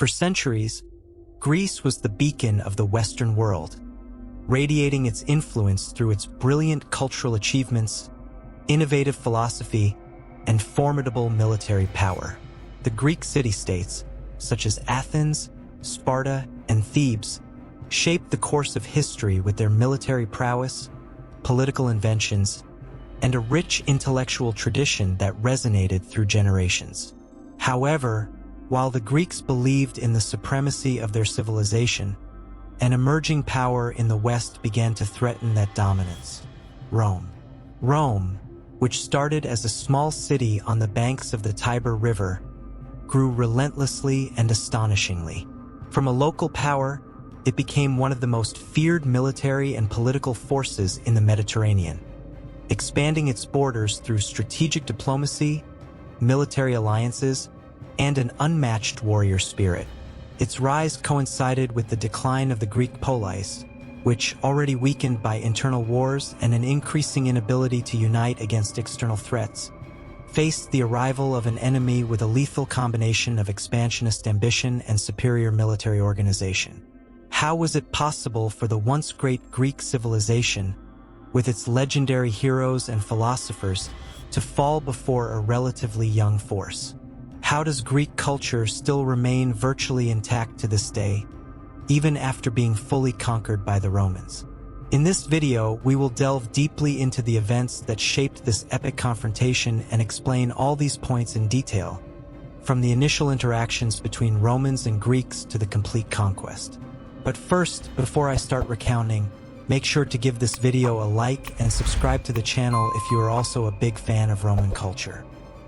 For centuries, Greece was the beacon of the Western world, radiating its influence through its brilliant cultural achievements, innovative philosophy, and formidable military power. The Greek city-states, such as Athens, Sparta, and Thebes, shaped the course of history with their military prowess, political inventions, and a rich intellectual tradition that resonated through generations. However, while the Greeks believed in the supremacy of their civilization, an emerging power in the West began to threaten that dominance: Rome. Rome, which started as a small city on the banks of the Tiber River, grew relentlessly and astonishingly. From a local power, it became one of the most feared military and political forces in the Mediterranean, expanding its borders through strategic diplomacy, military alliances, and an unmatched warrior spirit. Its rise coincided with the decline of the Greek polis, which, already weakened by internal wars and an increasing inability to unite against external threats, faced the arrival of an enemy with a lethal combination of expansionist ambition and superior military organization. How was it possible for the once great Greek civilization, with its legendary heroes and philosophers, to fall before a relatively young force? How does Greek culture still remain virtually intact to this day, even after being fully conquered by the Romans? In this video, we will delve deeply into the events that shaped this epic confrontation and explain all these points in detail, from the initial interactions between Romans and Greeks to the complete conquest. But first, before I start recounting, make sure to give this video a like and subscribe to the channel if you are also a big fan of Roman culture.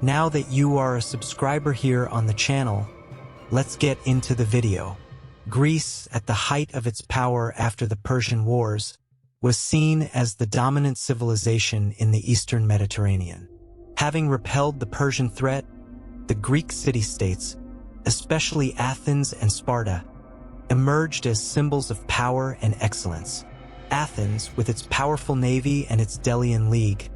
Now that you are a subscriber here on the channel, let's get into the video. Greece, at the height of its power after the Persian Wars, was seen as the dominant civilization in the Eastern Mediterranean. Having repelled the Persian threat, the Greek city-states, especially Athens and Sparta, emerged as symbols of power and excellence. Athens, with its powerful navy and its Delian League,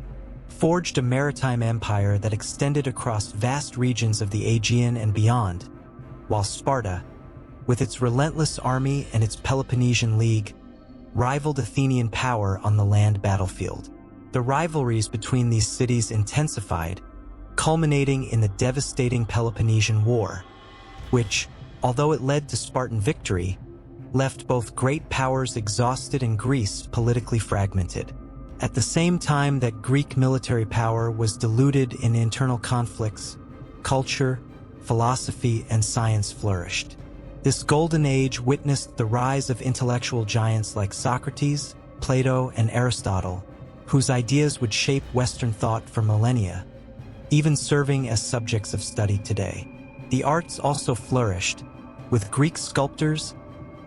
forged a maritime empire that extended across vast regions of the Aegean and beyond, while Sparta, with its relentless army and its Peloponnesian League, rivaled Athenian power on the land battlefield. The rivalries between these cities intensified, culminating in the devastating Peloponnesian War, which, although it led to Spartan victory, left both great powers exhausted and Greece politically fragmented. At the same time that Greek military power was diluted in internal conflicts, culture, philosophy, and science flourished. This golden age witnessed the rise of intellectual giants like Socrates, Plato, and Aristotle, whose ideas would shape Western thought for millennia, even serving as subjects of study today. The arts also flourished, with Greek sculptors,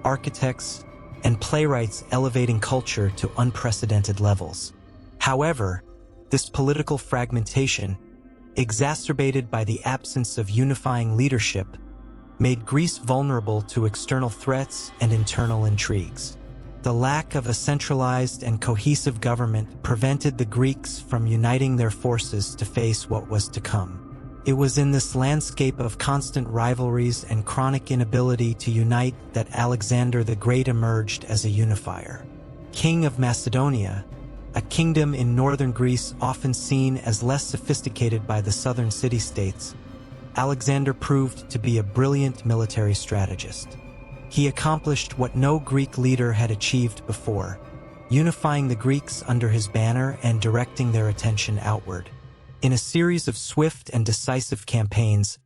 architects, and playwrights elevating culture to unprecedented levels. However, this political fragmentation, exacerbated by the absence of unifying leadership, made Greece vulnerable to external threats and internal intrigues. The lack of a centralized and cohesive government prevented the Greeks from uniting their forces to face what was to come. It was in this landscape of constant rivalries and chronic inability to unite that Alexander the Great emerged as a unifier. King of Macedonia, a kingdom in northern Greece often seen as less sophisticated by the southern city-states, Alexander proved to be a brilliant military strategist. He accomplished what no Greek leader had achieved before, unifying the Greeks under his banner and directing their attention outward. In a series of swift and decisive campaigns,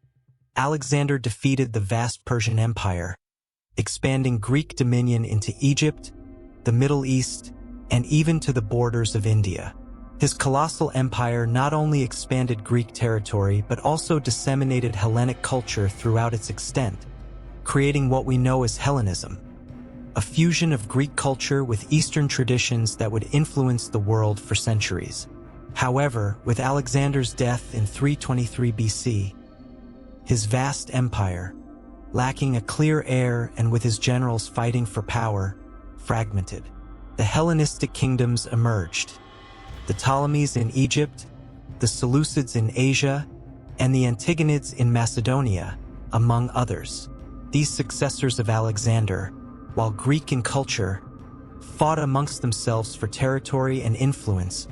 Alexander defeated the vast Persian Empire, expanding Greek dominion into Egypt, the Middle East, and even to the borders of India. His colossal empire not only expanded Greek territory but also disseminated Hellenic culture throughout its extent, creating what we know as Hellenism, a fusion of Greek culture with Eastern traditions that would influence the world for centuries. However, with Alexander's death in 323 BC, his vast empire, lacking a clear heir and with his generals fighting for power, fragmented. The Hellenistic kingdoms emerged: the Ptolemies in Egypt, the Seleucids in Asia, and the Antigonids in Macedonia, among others. These successors of Alexander, while Greek in culture, fought amongst themselves for territory and influence,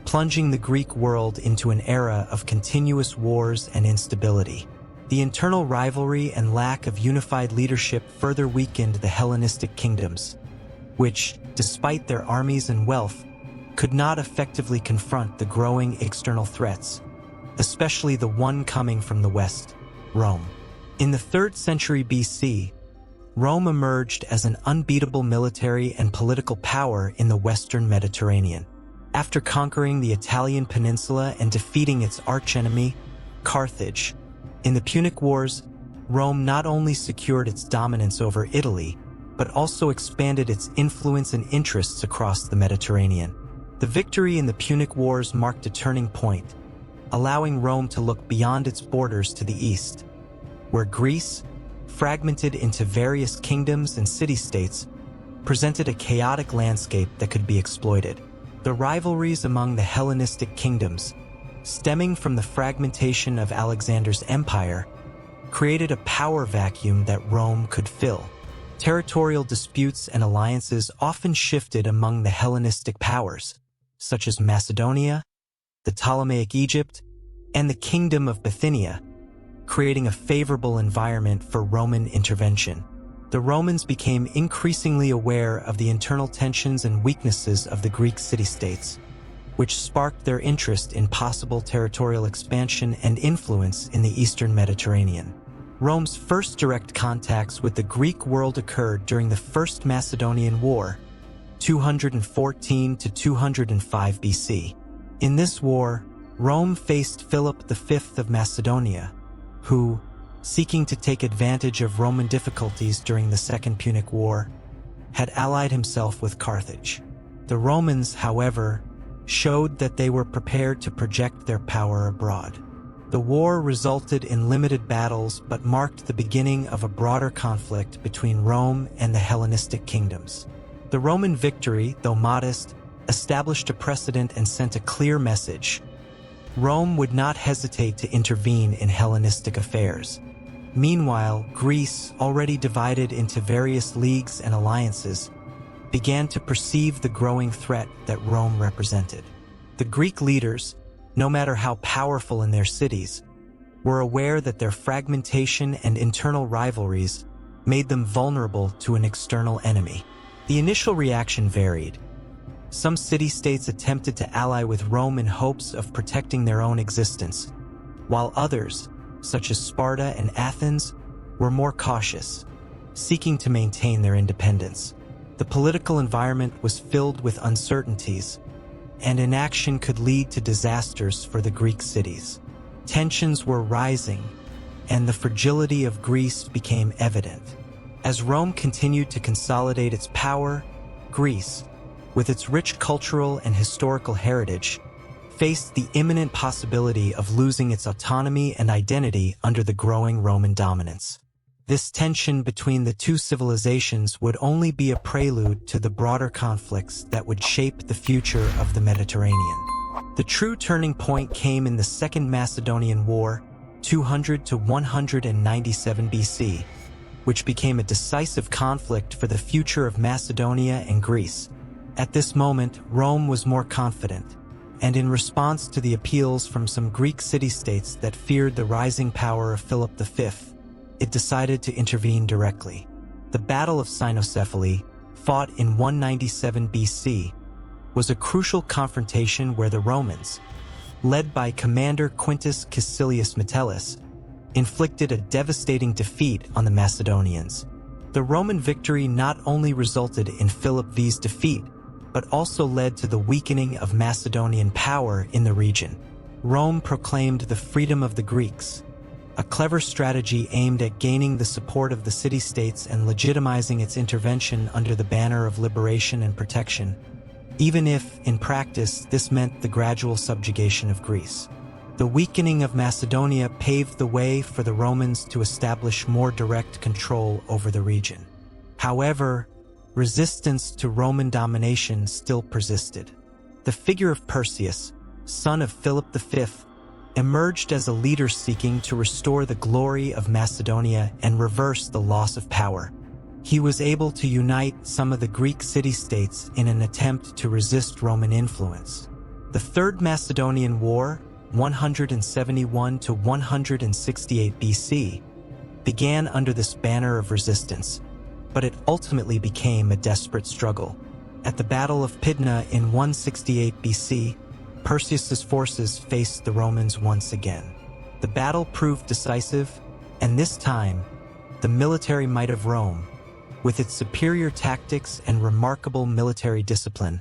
plunging the Greek world into an era of continuous wars and instability. The internal rivalry and lack of unified leadership further weakened the Hellenistic kingdoms, which, despite their armies and wealth, could not effectively confront the growing external threats, especially the one coming from the west, Rome. In the 3rd century BC, Rome emerged as an unbeatable military and political power in the western Mediterranean. After conquering the Italian peninsula and defeating its archenemy, Carthage, in the Punic Wars, Rome not only secured its dominance over Italy, but also expanded its influence and interests across the Mediterranean. The victory in the Punic Wars marked a turning point, allowing Rome to look beyond its borders to the east, where Greece, fragmented into various kingdoms and city-states, presented a chaotic landscape that could be exploited. The rivalries among the Hellenistic kingdoms, stemming from the fragmentation of Alexander's empire, created a power vacuum that Rome could fill. Territorial disputes and alliances often shifted among the Hellenistic powers, such as Macedonia, the Ptolemaic Egypt, and the Kingdom of Bithynia, creating a favorable environment for Roman intervention. The Romans became increasingly aware of the internal tensions and weaknesses of the Greek city-states, which sparked their interest in possible territorial expansion and influence in the eastern Mediterranean. Rome's first direct contacts with the Greek world occurred during the First Macedonian War, 214 to 205 BC. In this war, Rome faced Philip V of Macedonia, who, seeking to take advantage of Roman difficulties during the Second Punic War, had allied himself with Carthage. The Romans, however, showed that they were prepared to project their power abroad. The war resulted in limited battles but marked the beginning of a broader conflict between Rome and the Hellenistic kingdoms. The Roman victory, though modest, established a precedent and sent a clear message. Rome would not hesitate to intervene in Hellenistic affairs. Meanwhile, Greece, already divided into various leagues and alliances, began to perceive the growing threat that Rome represented. The Greek leaders, no matter how powerful in their cities, were aware that their fragmentation and internal rivalries made them vulnerable to an external enemy. The initial reaction varied. Some city-states attempted to ally with Rome in hopes of protecting their own existence, while others, such as Sparta and Athens, were more cautious, seeking to maintain their independence. The political environment was filled with uncertainties, and inaction could lead to disasters for the Greek cities. Tensions were rising, and the fragility of Greece became evident. As Rome continued to consolidate its power, Greece, with its rich cultural and historical heritage, faced the imminent possibility of losing its autonomy and identity under the growing Roman dominance. This tension between the two civilizations would only be a prelude to the broader conflicts that would shape the future of the Mediterranean. The true turning point came in the Second Macedonian War, 200 to 197 BC, which became a decisive conflict for the future of Macedonia and Greece. At this moment, Rome was more confident, and in response to the appeals from some Greek city-states that feared the rising power of Philip V, it decided to intervene directly. The Battle of Sinos, fought in 197 BC, was a crucial confrontation where the Romans, led by Commander Quintus Caecilius Metellus, inflicted a devastating defeat on the Macedonians. The Roman victory not only resulted in Philip V's defeat, but also led to the weakening of Macedonian power in the region. Rome proclaimed the freedom of the Greeks, a clever strategy aimed at gaining the support of the city-states and legitimizing its intervention under the banner of liberation and protection, even if, in practice, this meant the gradual subjugation of Greece. The weakening of Macedonia paved the way for the Romans to establish more direct control over the region. However, resistance to Roman domination still persisted. The figure of Perseus, son of Philip V, emerged as a leader seeking to restore the glory of Macedonia and reverse the loss of power. He was able to unite some of the Greek city-states in an attempt to resist Roman influence. The Third Macedonian War, 171 to 168 BC, began under this banner of resistance, but it ultimately became a desperate struggle. At the Battle of Pydna in 168 BC, Perseus's forces faced the Romans once again. The battle proved decisive, and this time, the military might of Rome, with its superior tactics and remarkable military discipline,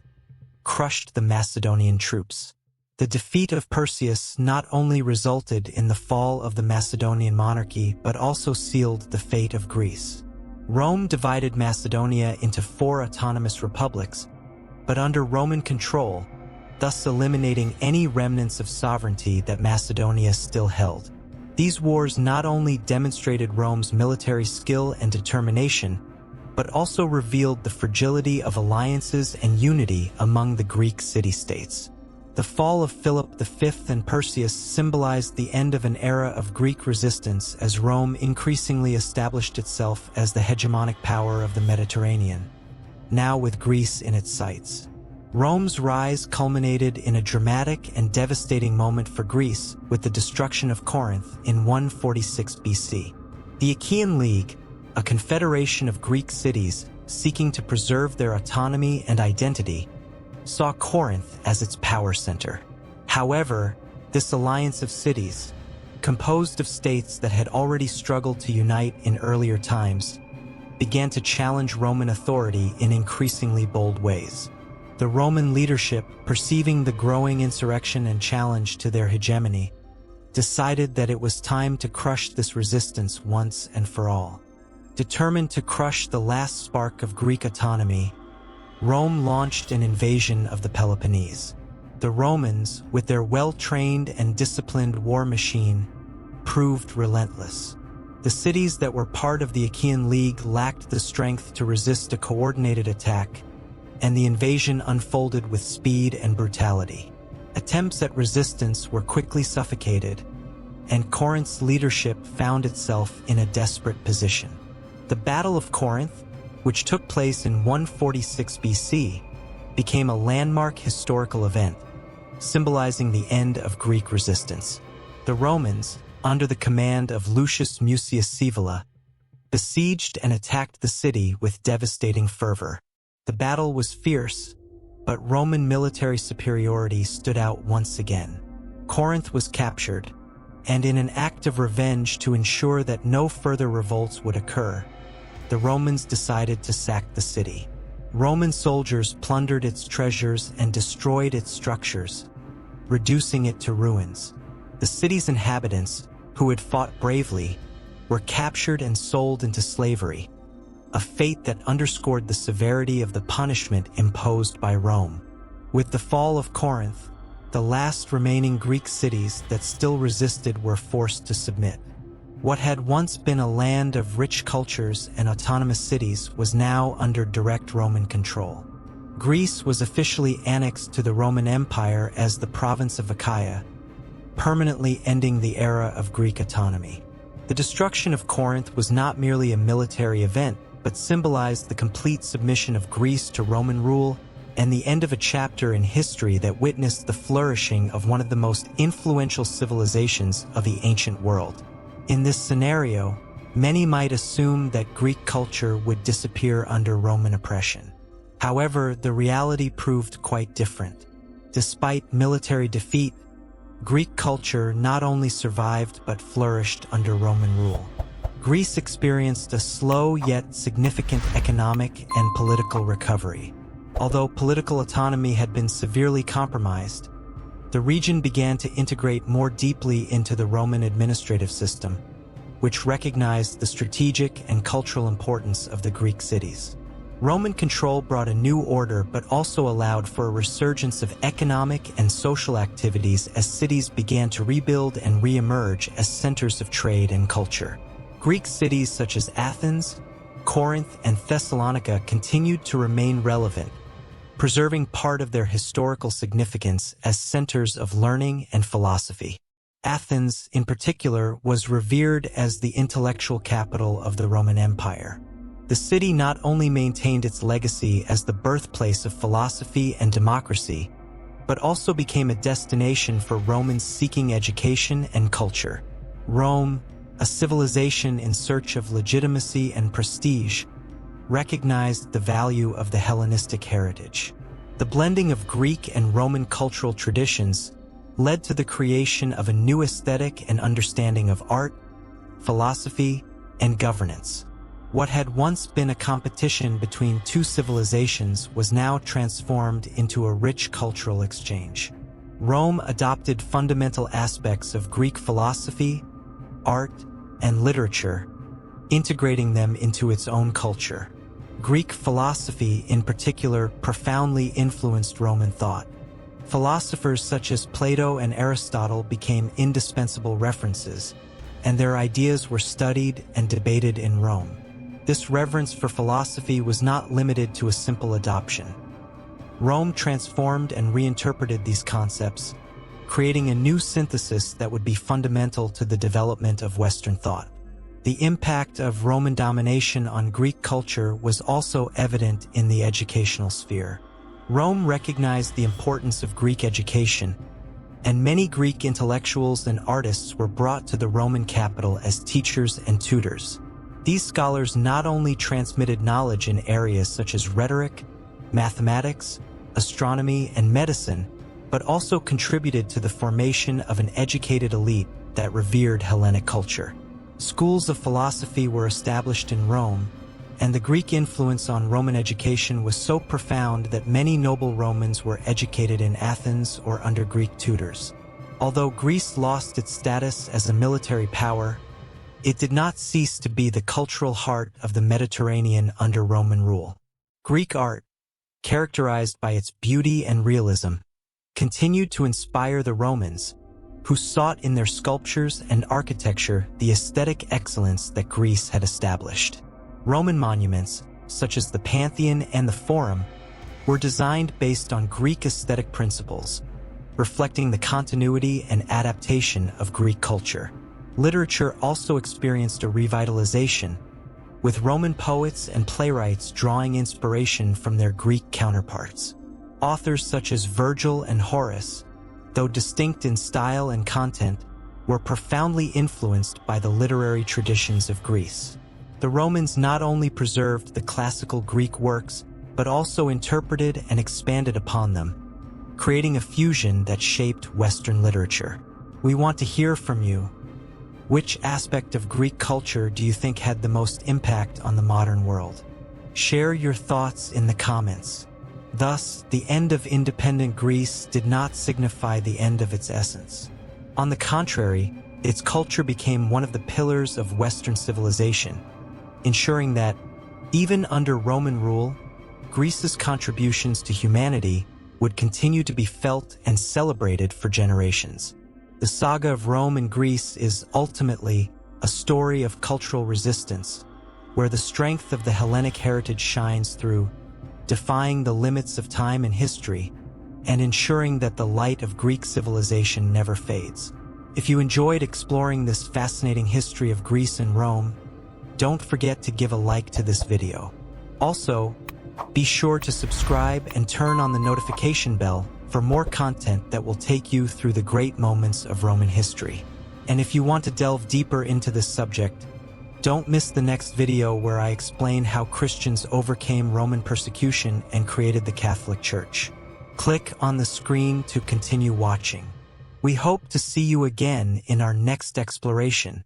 crushed the Macedonian troops. The defeat of Perseus not only resulted in the fall of the Macedonian monarchy but also sealed the fate of Greece. Rome divided Macedonia into 4 autonomous republics, but under Roman control, thus eliminating any remnants of sovereignty that Macedonia still held. These wars not only demonstrated Rome's military skill and determination, but also revealed the fragility of alliances and unity among the Greek city-states. The fall of Philip V and Perseus symbolized the end of an era of Greek resistance as Rome increasingly established itself as the hegemonic power of the Mediterranean, now with Greece in its sights. Rome's rise culminated in a dramatic and devastating moment for Greece with the destruction of Corinth in 146 BC. The Achaean League, a confederation of Greek cities seeking to preserve their autonomy and identity, saw Corinth as its power center. However, this alliance of cities, composed of states that had already struggled to unite in earlier times, began to challenge Roman authority in increasingly bold ways. The Roman leadership, perceiving the growing insurrection and challenge to their hegemony, decided that it was time to crush this resistance once and for all. Determined to crush the last spark of Greek autonomy, Rome launched an invasion of the Peloponnese. The Romans, with their well-trained and disciplined war machine, proved relentless. The cities that were part of the Achaean League lacked the strength to resist a coordinated attack, and the invasion unfolded with speed and brutality. Attempts at resistance were quickly suffocated, and Corinth's leadership found itself in a desperate position. The Battle of Corinth, which took place in 146 BC, became a landmark historical event, symbolizing the end of Greek resistance. The Romans, under the command of Lucius Mucius Scaevola, besieged and attacked the city with devastating fervor. The battle was fierce, but Roman military superiority stood out once again. Corinth was captured, and in an act of revenge to ensure that no further revolts would occur, the Romans decided to sack the city. Roman soldiers plundered its treasures and destroyed its structures, reducing it to ruins. The city's inhabitants, who had fought bravely, were captured and sold into slavery, a fate that underscored the severity of the punishment imposed by Rome. With the fall of Corinth, the last remaining Greek cities that still resisted were forced to submit. What had once been a land of rich cultures and autonomous cities was now under direct Roman control. Greece was officially annexed to the Roman Empire as the province of Achaia, permanently ending the era of Greek autonomy. The destruction of Corinth was not merely a military event, but symbolized the complete submission of Greece to Roman rule and the end of a chapter in history that witnessed the flourishing of one of the most influential civilizations of the ancient world. In this scenario, many might assume that Greek culture would disappear under Roman oppression. However, the reality proved quite different. Despite military defeat, Greek culture not only survived but flourished under Roman rule. Greece experienced a slow yet significant economic and political recovery. Although political autonomy had been severely compromised, the region began to integrate more deeply into the Roman administrative system, which recognized the strategic and cultural importance of the Greek cities. Roman control brought a new order but also allowed for a resurgence of economic and social activities as cities began to rebuild and re-emerge as centers of trade and culture. Greek cities such as Athens, Corinth, and Thessalonica continued to remain relevant, preserving part of their historical significance as centers of learning and philosophy. Athens, in particular, was revered as the intellectual capital of the Roman Empire. The city not only maintained its legacy as the birthplace of philosophy and democracy, but also became a destination for Romans seeking education and culture. Rome, a civilization in search of legitimacy and prestige, recognized the value of the Hellenistic heritage. The blending of Greek and Roman cultural traditions led to the creation of a new aesthetic and understanding of art, philosophy, and governance. What had once been a competition between two civilizations was now transformed into a rich cultural exchange. Rome adopted fundamental aspects of Greek philosophy, art, and literature, integrating them into its own culture. Greek philosophy, in particular, profoundly influenced Roman thought. Philosophers such as Plato and Aristotle became indispensable references, and their ideas were studied and debated in Rome. This reverence for philosophy was not limited to a simple adoption. Rome transformed and reinterpreted these concepts, creating a new synthesis that would be fundamental to the development of Western thought. The impact of Roman domination on Greek culture was also evident in the educational sphere. Rome recognized the importance of Greek education, and many Greek intellectuals and artists were brought to the Roman capital as teachers and tutors. These scholars not only transmitted knowledge in areas such as rhetoric, mathematics, astronomy, and medicine, but also contributed to the formation of an educated elite that revered Hellenic culture. Schools of philosophy were established in Rome, and the Greek influence on Roman education was so profound that many noble Romans were educated in Athens or under Greek tutors. Although Greece lost its status as a military power, it did not cease to be the cultural heart of the Mediterranean under Roman rule. Greek art, characterized by its beauty and realism, continued to inspire the Romans, who sought in their sculptures and architecture the aesthetic excellence that Greece had established. Roman monuments, such as the Pantheon and the Forum, were designed based on Greek aesthetic principles, reflecting the continuity and adaptation of Greek culture. Literature also experienced a revitalization, with Roman poets and playwrights drawing inspiration from their Greek counterparts. Authors such as Virgil and Horace, though distinct in style and content, were profoundly influenced by the literary traditions of Greece. The Romans not only preserved the classical Greek works, but also interpreted and expanded upon them, creating a fusion that shaped Western literature. We want to hear from you. Which aspect of Greek culture do you think had the most impact on the modern world? Share your thoughts in the comments. Thus, the end of independent Greece did not signify the end of its essence. On the contrary, its culture became one of the pillars of Western civilization, ensuring that, even under Roman rule, Greece's contributions to humanity would continue to be felt and celebrated for generations. The saga of Rome and Greece is ultimately a story of cultural resistance, where the strength of the Hellenic heritage shines through, defying the limits of time and history, and ensuring that the light of Greek civilization never fades. If you enjoyed exploring this fascinating history of Greece and Rome, don't forget to give a like to this video. Also, be sure to subscribe and turn on the notification bell for more content that will take you through the great moments of Roman history. And if you want to delve deeper into this subject, don't miss the next video where I explain how Christians overcame Roman persecution and created the Catholic Church. Click on the screen to continue watching. We hope to see you again in our next exploration.